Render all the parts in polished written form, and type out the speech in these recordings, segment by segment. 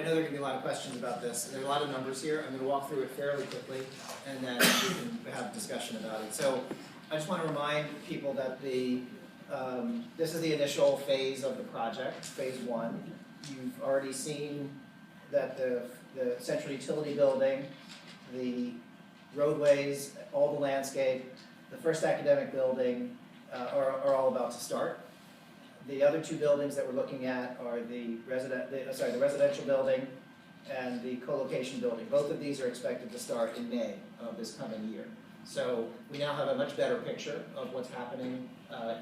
I know there are going to be a lot of questions about this. There are a lot of numbers here. I'm going to walk through it fairly quickly, and then we can have a discussion about it. So I just want to remind people that this is the initial phase of the project, phase 1. You've already seen that the central utility building, the roadways, all the landscape, the first academic building are all about to start. The other 2 buildings that we're looking at are the residential building and the co-location building. Both of these are expected to start in May of this coming year. So we now have a much better picture of what's happening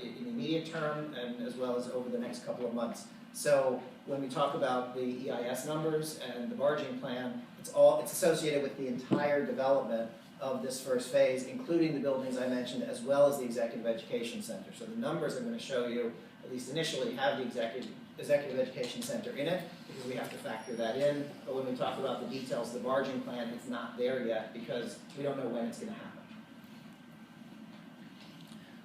in the immediate term and as well as over the next couple of months. So when we talk about the EIS numbers and the barging plan, it's associated with the entire development of this first phase, including the buildings I mentioned, as well as the Executive Education Center. So the numbers I'm going to show you, at least initially, have the Executive Education Center in it, because we have to factor that in. But when we talk about the details of the barging plan, it's not there yet, because we don't know when it's going to happen.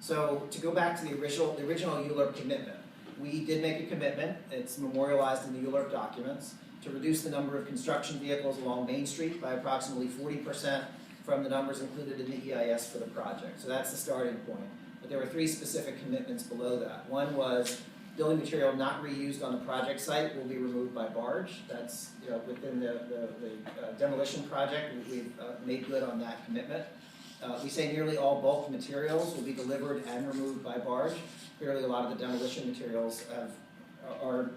So to go back to the original ULURP commitment, we did make a commitment, it's memorialized in the ULURP documents, to reduce the number of construction vehicles along Main Street by approximately 40% from the numbers included in the EIS for the project. So that's the starting point. But there were 3 specific commitments below that. One was building material not reused on the project site will be removed by barge. That's within the demolition project. We've made good on that commitment. We say nearly all bulk materials will be delivered and removed by barge. Clearly a lot of the demolition materials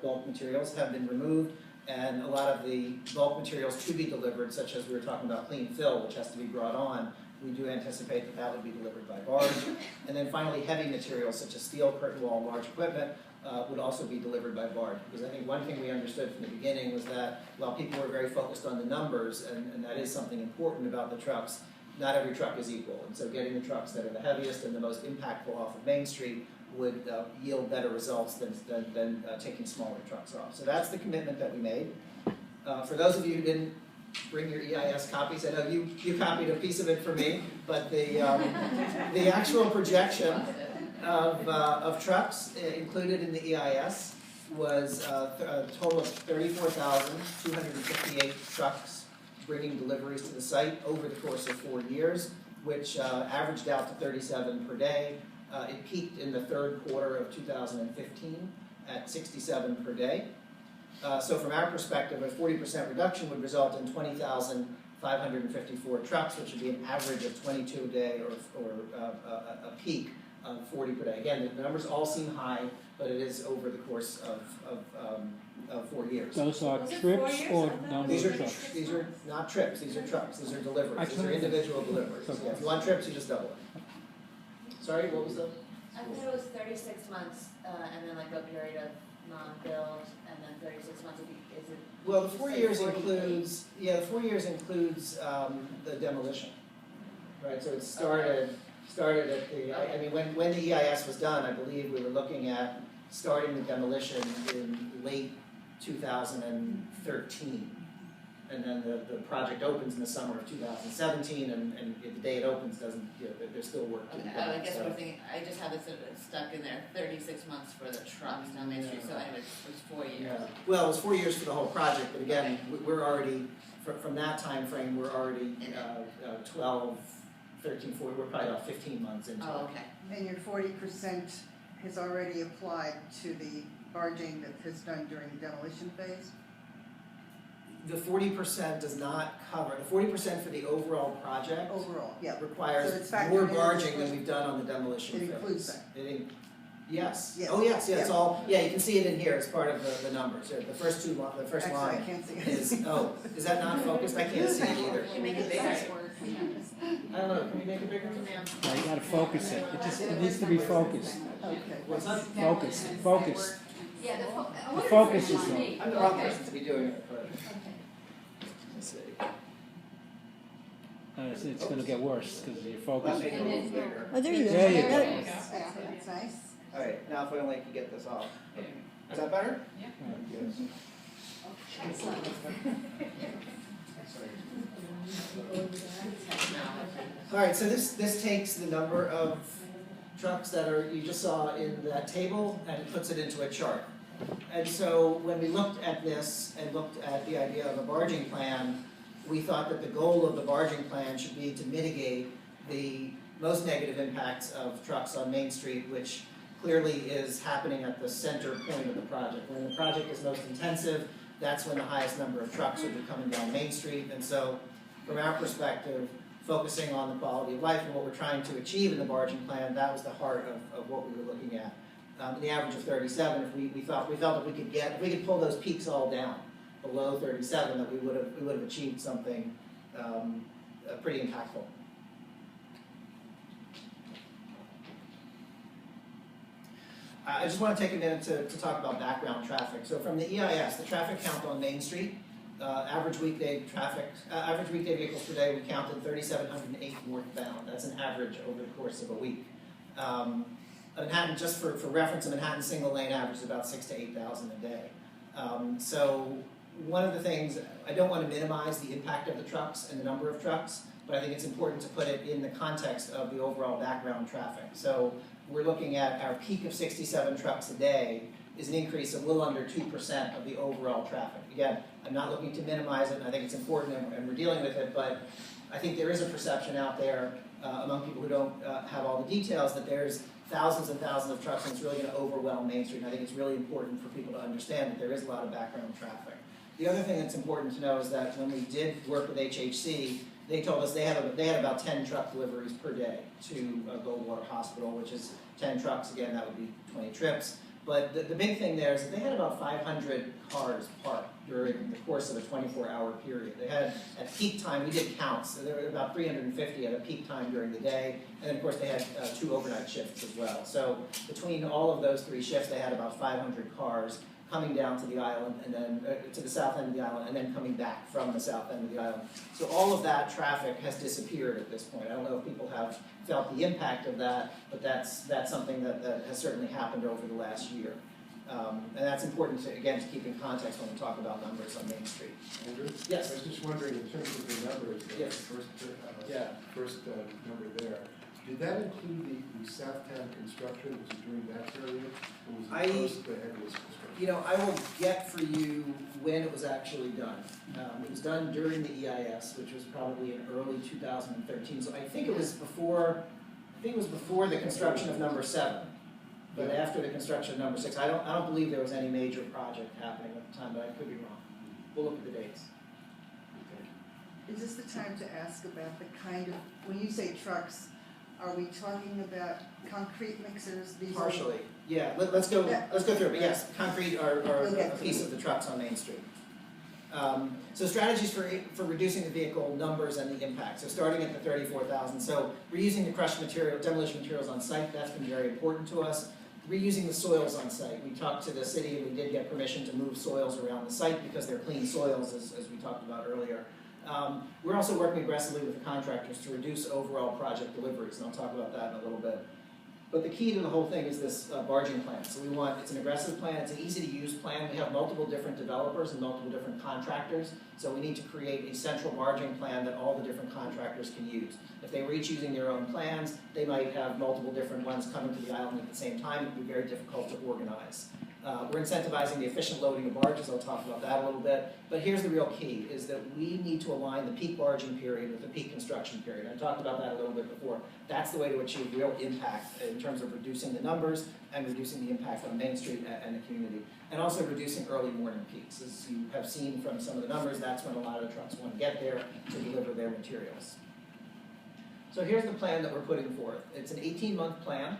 bulk materials have been removed, and a lot of the bulk materials to be delivered, such as we were talking about clean fill, which has to be brought on, we do anticipate that that would be delivered by barge. And then finally, heavy materials, such as steel, curtain wall, large equipment, would also be delivered by barge. Because I think one thing we understood from the beginning was that while people were very focused on the numbers, and that is something important about the trucks, not every truck is equal. And so getting the trucks that are the heaviest and the most impactful off of Main Street would yield better results than taking smaller trucks off. So that's the commitment that we made. For those of you who didn't bring your EIS copies, I know you copied a piece of it for me, but the actual projection of trucks included in the EIS was a total of 34,258 trucks bringing deliveries to the site over the course of 4 years, which averaged out to 37 per day. It peaked in the 3rd quarter of 2015 at 67 per day. So from our perspective, a 40% reduction would result in 20,554 trucks, which would be an average of 22 a day or a peak of 40 per day. Again, the numbers all seem high, but it is over the course of 4 years. Those are trips or number These are of trucks? These are not trips, these are trucks, these are deliveries, these are individual deliveries. Yeah, if you want trips, you just double it. Sorry, what was the? I thought it was 36 months, and then like a period of non-build, and then 36 months. Is it? Well, the 4 years includes the 4 years includes the demolition, right? So it started at the. I mean, when the EIS was done, I believe we were looking at starting the demolition in late 2013. And then the project opens in the summer of 2017, and the day it opens there's still work to be done. I guess we're thinking, I just have this stuck in there, 36 months for the trucks down Main Street, so anyway, it was 4 years. Yeah. Well, it was 4 years for the whole project, but again, we're already, from that time frame, we're already 12, 13, 14, we're probably about 15 months into it. Oh, okay. And your 40% has already applied to the barging that has done during the demolition phase? The 40% does not cover, the 40% for the overall project Overall, yeah. requires So it's factored more in barging as than we've done on the demolition It phase. includes that. Yes. Yes. Oh, yes, yeah, it's Yeah. all, yeah, you can see it in here as part of the numbers. The first Actually, line I can't see it. is, is that not focused? I can't see it either. Can you make it bigger? I don't know, can you make it bigger? No, you gotta focus it. It needs to be focused. Okay. What's that? Focus. Yeah, The focus is on. I'm the wrong person to be doing it, but. Let's see. It's gonna get worse because your focus Let me is go a little bigger. Oh, there you go. There you go. Yeah, that's nice. All right, now if we only can get this off. Is that better? Yeah. Good. All right, so this takes the number of trucks that you just saw in that table and it puts it into a chart. And so when we looked at this and looked at the idea of a barging plan, we thought that the goal of the barging plan should be to mitigate the most negative impacts of trucks on Main Street, which clearly is happening at the center point of the project. When the project is most intensive, that's when the highest number of trucks will be coming down Main Street. And so from our perspective, focusing on the quality of life and what we're trying to achieve in the barging plan, that was the heart of what we were looking at. The average of 37, if we felt if we could pull those peaks all down below 37, that we would have achieved something pretty impactful. I just want to take a minute to talk about background traffic. So from the EIS, the traffic count on Main Street, average weekday vehicles per day, we counted 3,708 northbound. That's an average over the course of a week. Manhattan, just for reference, a Manhattan single lane average is about 6,000 to 8,000 a day. So one of the things, I don't want to minimize the impact of the trucks and the number of trucks, but I think it's important to put it in the context of the overall background traffic. So we're looking at our peak of 67 trucks a day is an increase of a little under 2% of the overall traffic. Again, I'm not looking to minimize it, and I think it's important and we're dealing with it, but I think there is a perception out there among people who don't have all the details that there's thousands and thousands of trucks and it's really going to overwhelm Main Street. And I think it's really important for people to understand that there is a lot of background traffic. The other thing that's important to know is that when we did work with HHC, they told us they had about 10 truck deliveries per day to Goldwater Hospital, which is 10 trucks. Again, that would be 20 trips. But the big thing there is that they had about 500 cars parked during the course of a 24-hour period. They had, at peak time, we did counts, so there were about 350 at a peak time during the day, and then of course they had 2 overnight shifts as well. So between all of those 3 shifts, they had about 500 cars coming down to the island, and then to the south end of the island, and then coming back from the south end of the island. So all of that traffic has disappeared at this point. I don't know if people have felt the impact of that, but that's something that has certainly happened over the last year. And that's important, to, again, to keep in context when we talk about numbers on Main Street. Andrew? Yes? I was just wondering, in terms of the numbers, Yes. first number there, did that include the Southtown construction? Was it during that period? Or was it post the heaviest construction? You know, I will get for you when it was actually done. It was done during the EIS, which was probably in early 2013. So I think it was before. I think it was before the construction of number 7, but after the construction of number 6. I don't believe there was any major project happening at the time, but I could be wrong. We'll look at the dates. Is this the time to ask about the kind of, when you say trucks, are we talking about concrete mixers? These are- Partially, yeah. Let's go through it. But yes, concrete are Okay. a piece of the trucks on Main Street. So strategies for reducing the vehicle numbers and the impact. So starting at the 34,000. So reusing the crushed material, demolition materials on site. That's been very important to us. Reusing the soils on site. We talked to the city and we did get permission to move soils around the site because they're clean soils, as we talked about earlier. We're also working aggressively with the contractors to reduce overall project deliveries, and I'll talk about that in a little bit. But the key to the whole thing is this barging plan. So it's an aggressive plan, it's an easy to use plan. We have multiple different developers and multiple different contractors, so we need to create a central barging plan that all the different contractors can use. If they were each using their own plans, they might have multiple different ones coming to the island at the same time. It would be very difficult to organize. We're incentivizing the efficient loading of barges. I'll talk about that a little bit. But here's the real key, is that we need to align the peak barging period with the peak construction period. I talked about that a little bit before. That's the way to achieve real impact in terms of reducing the numbers and reducing the impact on Main Street and the community. And also reducing early morning peaks. As you have seen from some of the numbers, that's when a lot of the trucks want to get there to deliver their materials. So here's the plan that we're putting forth. It's an 18-month plan.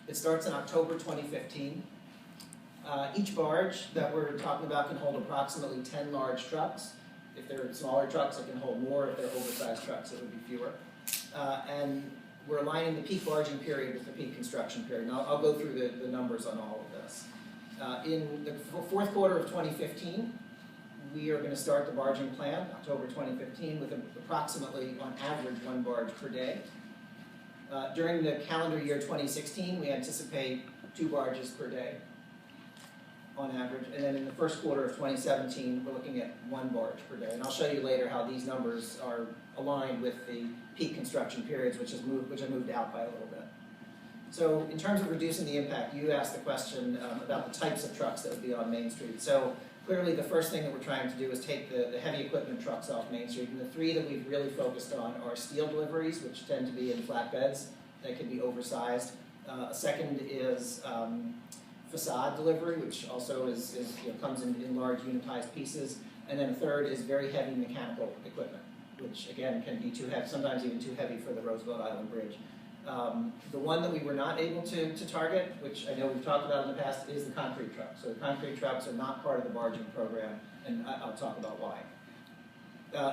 It starts in October 2015. Each barge that we're talking about can hold approximately 10 large trucks. If they're smaller trucks, it can hold more. If they're oversized trucks, it would be fewer. And we're aligning the peak barging period with the peak construction period. And I'll go through the numbers on all of this. In the fourth quarter of 2015, we are going to start the barging plan, October 2015, with approximately, on average, 1 barge per day. During the calendar year 2016, we anticipate 2 barges per day on average. And then in the first quarter of 2017, we're looking at 1 barge per day. And I'll show you later how these numbers are aligned with the peak construction periods, which have moved out by a little bit. So in terms of reducing the impact, you asked the question about the types of trucks that would be on Main Street. So clearly the first thing that we're trying to do is take the heavy equipment trucks off Main Street. And the three that we've really focused on are steel deliveries, which tend to be in flatbeds that can be oversized. A second is facade delivery, which also comes in large unitized pieces. And then a third is very heavy mechanical equipment, which again can be too heavy, sometimes even too heavy for the Roosevelt Island Bridge. The one that we were not able to target, which I know we've talked about in the past, is the concrete truck. So the concrete trucks are not part of the barging program, and I'll talk about why.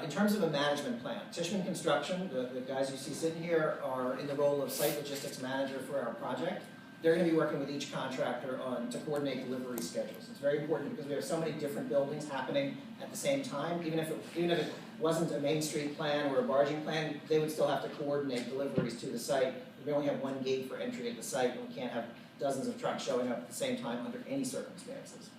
In terms of a management plan, Tishman Construction, the guys you see sitting here, are in the role of site logistics manager for our project. They're going to be working with each contractor to coordinate delivery schedules. It's very important because we have so many different buildings happening at the same time. Even if it wasn't a Main Street plan or a barging plan, they would still have to coordinate deliveries to the site. We only have one gate for entry at the site, and we can't have dozens of trucks showing up at the same time under any circumstances.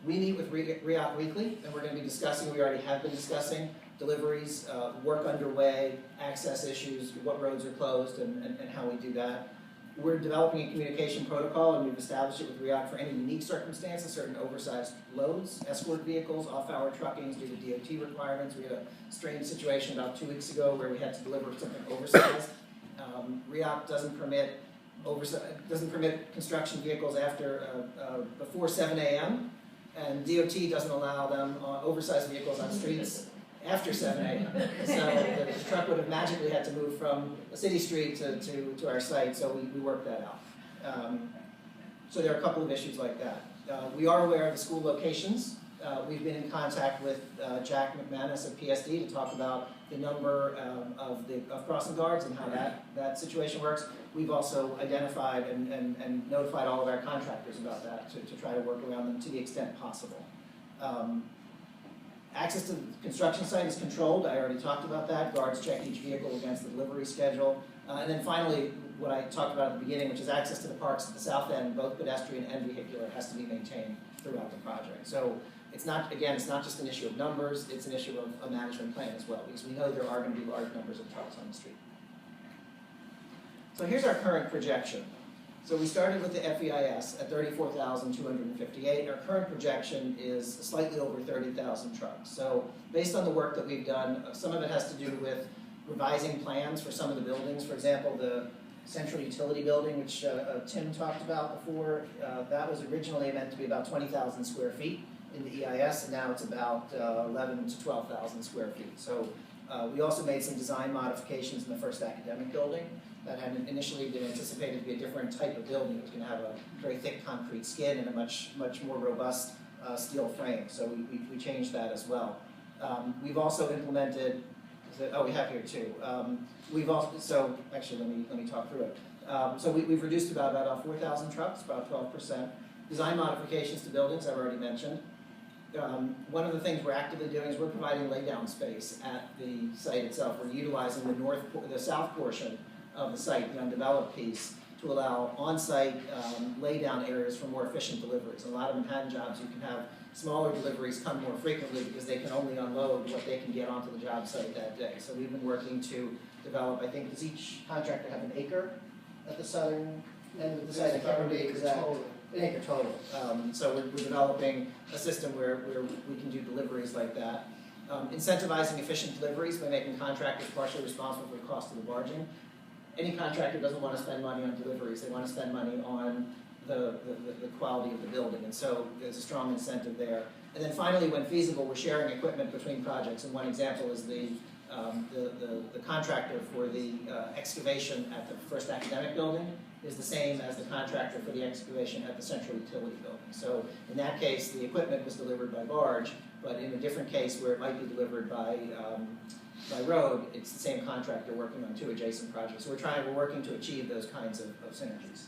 We meet with REAC weekly, and we're going to be discussing, we already have been discussing, deliveries, work underway, access issues, what roads are closed, and how we do that. We're developing a communication protocol, and we've established it with REAC for any unique circumstances, certain oversized loads, escort vehicles, off-hour truckings due to DOT requirements. We had a strange situation about 2 weeks ago where we had to deliver something oversized. REAC doesn't permit construction vehicles before 7 a.m. and DOT doesn't allow them oversized vehicles on streets after 7 a.m. So the truck would have magically had to move from a city street to our site, so we worked that out. So there are a couple of issues like that. We are aware of the school locations. We've been in contact with Jack McManus of PSD to talk about the number of crossing guards and how that situation works. We've also identified and notified all of our contractors about that to try to work around them to the extent possible. Access to the construction site is controlled. I already talked about that. Guards check each vehicle against the delivery schedule. And then finally, what I talked about at the beginning, which is access to the parks at the south end, both pedestrian and vehicular, has to be maintained throughout the project. So it's not just an issue of numbers, it's an issue of a management plan as well, because we know there are going to be large numbers of trucks on the street. So here's our current projection. So we started with the FEIS at 34,258. Our current projection is slightly over 30,000 trucks. So based on the work that we've done, some of it has to do with revising plans for some of the buildings. For example, the central utility building, which Tim talked about before, that was originally meant to be about 20,000 square feet in the EIS, and now it's about 11 to 12,000 square feet. So we also made some design modifications in the first academic building that had initially been anticipated to be a different type of building. It was going to have a very thick concrete skin and a much more robust steel frame. So we changed that as well. We've also implemented, we have here too. So actually let me talk through it. So we've reduced about 4,000 trucks, about 12%. Design modifications to buildings, I've already mentioned. One of the things we're actively doing is we're providing laydown space at the site itself. We're utilizing the south portion of the site, the undeveloped piece, to allow on-site laydown areas for more efficient deliveries. A lot of Manhattan jobs, you can have smaller deliveries come more frequently because they can only unload what they can get onto the job site that day. So we've been working to develop, I think, does each contractor have an acre at the southern end of the site? I can't remember the exact. An acre total. So we're developing a system where we can do deliveries like that. Incentivizing efficient deliveries by making contractors partially responsible for the cost of the barging. Any contractor doesn't want to spend money on deliveries. They want to spend money on the quality of the building. And so there's a strong incentive there. And then finally, when feasible, we're sharing equipment between projects. And one example is the contractor for the excavation at the first academic building is the same as the contractor for the excavation at the central utility building. So in that case, the equipment was delivered by barge, but in a different case where it might be delivered by road, it's the same contractor working on two adjacent projects. So we're working to achieve those kinds of synergies.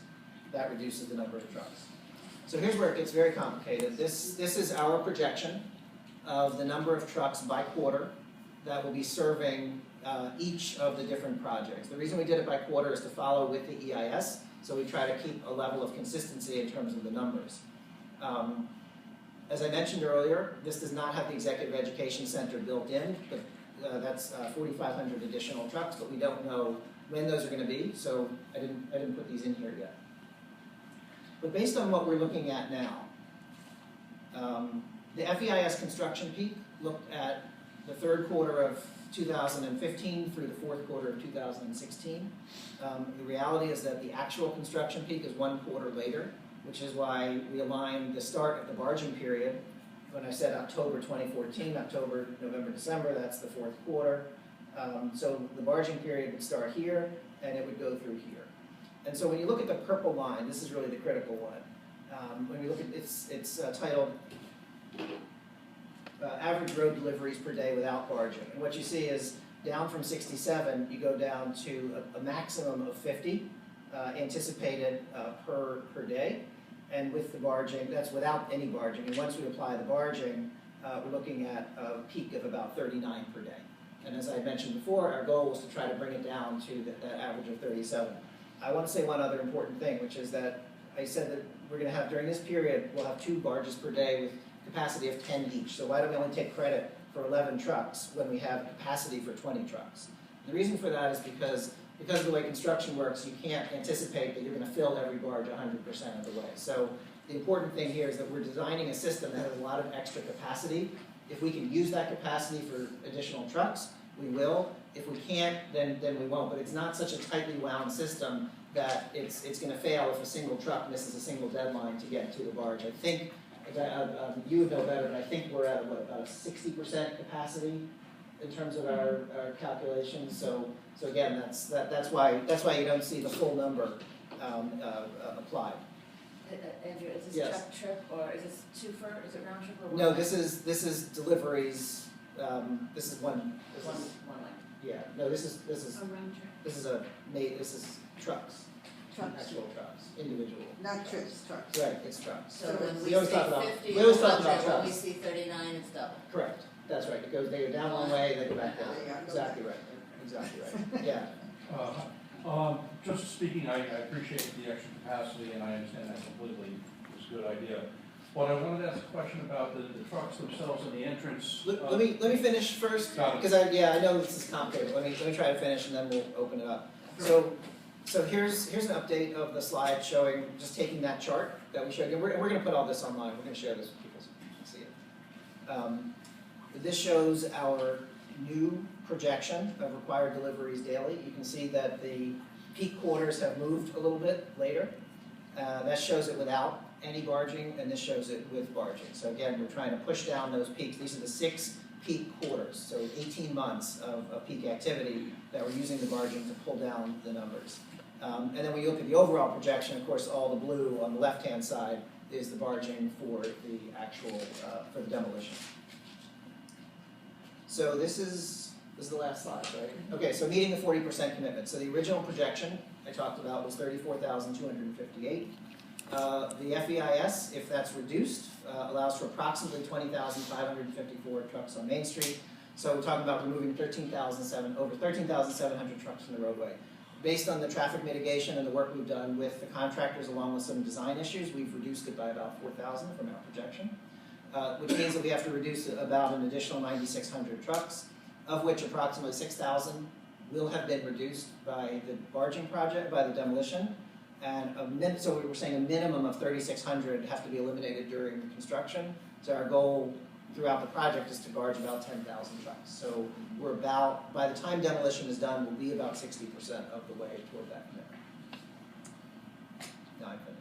That reduces the number of trucks. So here's where it gets very complicated. This is our projection of the number of trucks by quarter that will be serving each of the different projects. The reason we did it by quarter is to follow with the EIS, so we try to keep a level of consistency in terms of the numbers. As I mentioned earlier, this does not have the Executive Education Center built in, but that's 4,500 additional trucks, but we don't know when those are gonna be, so I didn't put these in here yet. But based on what we're looking at now, the FEIS construction peak looked at the third quarter of 2015 through the fourth quarter of 2016. The reality is that the actual construction peak is 1 quarter later, which is why we aligned the start of the barging period. When I said October 2014, October, November, December, that's the fourth quarter. So the barging period would start here, and it would go through here. And so when you look at the purple line, this is really the critical one. When you look at it's titled average road deliveries per day without barging. And what you see is down from 67, you go down to a maximum of 50 anticipated per day. And with the barging, that's without any barging. And once we apply the barging, we're looking at a peak of about 39 per day. And as I mentioned before, our goal was to try to bring it down to that average of 37. I want to say one other important thing, which is that I said that we're going to have, during this period, we'll have 2 barges per day with capacity of 10 each. So why don't we only take credit for 11 trucks when we have capacity for 20 trucks? The reason for that is because of the way construction works, you can't anticipate that you're going to fill every barge 100% of the way. So the important thing here is that we're designing a system that has a lot of extra capacity. If we can use that capacity for additional trucks, we will. If we can't, then we won't. But it's not such a tightly wound system that it's going to fail if a single truck misses a single deadline to get to the barge. I think, you would know better, but I think we're at about a 60% capacity in terms of our calculations. So again, that's why you don't see the full number applied. Andrew, is this Yes. truck trip, or is this twofer, is it round trip or one? No, leg? this is deliveries. This is one. This One is leg. yeah. No, this is round trip. this is trucks. Trucks, Actual trucks, individual. not trips, trucks. Right, it's trucks. So when We we always say talk about- 50, we always it's talk one about trip. When we trucks. see 39, it's double. Correct. That's right. It goes. They go down one way, they go back down. Yeah, go Exactly right. Exactly right. Yeah. Just speaking, I appreciate the extra capacity, and I understand that completely. It's a good idea. But I wanted to ask a question about the trucks themselves and the entrance. Let me finish first, Got it. because I know this is complicated. Let me try to finish, and then we'll open it up. So here's an update of the slide showing, just taking that chart that we showed you. We're going to put all this online. We're going to share this with people so you can see it. This shows our new projection of required deliveries daily. You can see that the peak quarters have moved a little bit later. That shows it without any barging, and this shows it with barging. So again, we're trying to push down those peaks. These are the 6 peak quarters, so 18 months of peak activity that we're using the barging to pull down the numbers. And then when you look at the overall projection, of course, all the blue on the left-hand side is the barging for the actual, for the demolition. So this is the last slide, right? Okay, so meeting the 40% commitment. So the original projection I talked about was 34,258. The FEIS, if that's reduced, allows for approximately 20,554 trucks on Main Street. So we're talking about removing over 13,700 trucks from the roadway. Based on the traffic mitigation and the work we've done with the contractors along with some design issues, we've reduced it by about 4,000 from our projection, which means that we have to reduce about an additional 9,600 trucks, of which approximately 6,000 will have been reduced by the barging project, by the demolition. And so we were saying a minimum of 3,600 have to be eliminated during the construction. So our goal throughout the project is to barge about 10,000 trucks. So we're about, by the time demolition is done, we'll be about 60% of the way toward that commitment. Now I'm finished.